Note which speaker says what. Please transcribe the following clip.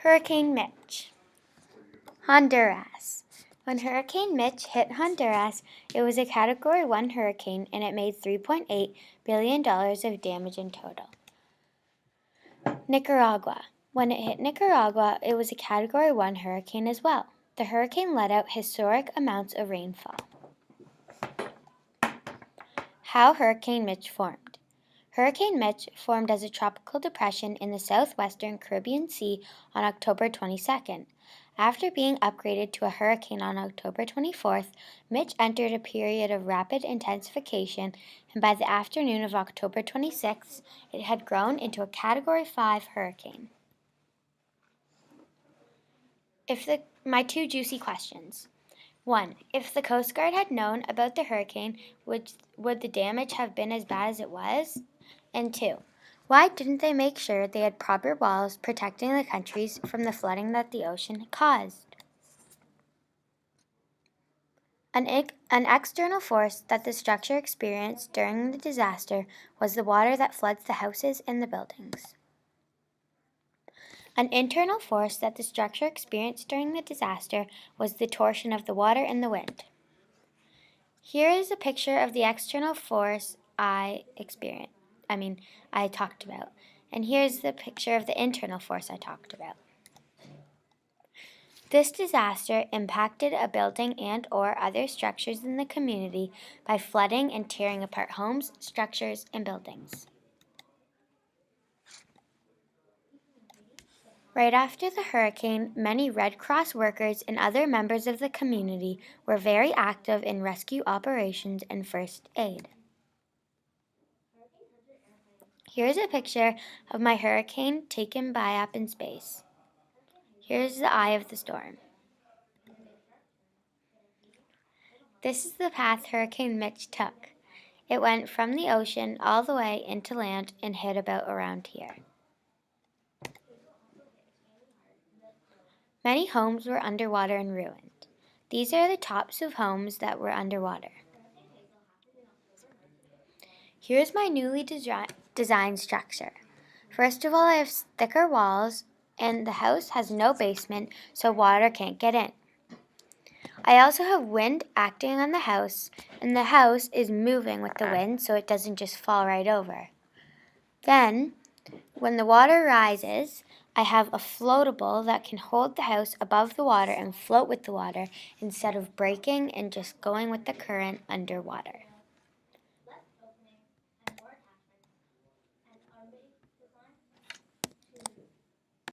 Speaker 1: Hurricane Mitch. Honduras. When Hurricane Mitch hit Honduras, it was a Category 1 hurricane and it made $3.8 billion of damage in total. Nicaragua. When it hit Nicaragua, it was a Category 1 hurricane as well. The hurricane let out historic amounts of rainfall. How Hurricane Mitch formed. Hurricane Mitch formed as a tropical depression in the southwestern Caribbean Sea on October 22nd. After being upgraded to a hurricane on October 24th, Mitch entered a period of rapid intensification, and by the afternoon of October 26th, it had grown into a Category 5 hurricane. My two juicy questions. 1. If the Coast Guard had known about the hurricane, would the damage have been as bad as it was? And 2. Why didn't they make sure they had proper walls protecting the countries from the flooding that the ocean caused? An external force that the structure experienced during the disaster was the water that floods the houses and the buildings. An internal force that the structure experienced during the disaster was the torsion of the water and the wind. Here is a picture of the external force I talked about. And here's the picture of the internal force I talked about. This disaster impacted a building and or other structures in the community by flooding and tearing apart homes, structures, and buildings. Right after the hurricane, many Red Cross workers and other members of the community were very active in rescue operations and first aid. Here's a picture of my hurricane taken by up in space. Here's the eye of the storm. This is the path Hurricane Mitch took. It went from the ocean all the way into land and hit about around here. Many homes were underwater and ruined. These are the tops of homes that were underwater. Here's my newly designed structure. First of all, I have thicker walls, and the house has no basement, so water can't get in. I also have wind acting on the house, and the house is moving with the wind, so it doesn't just fall right over. Then, when the water rises, I have a floatable that can hold the house above the water and float with the water instead of breaking and just going with the current underwater.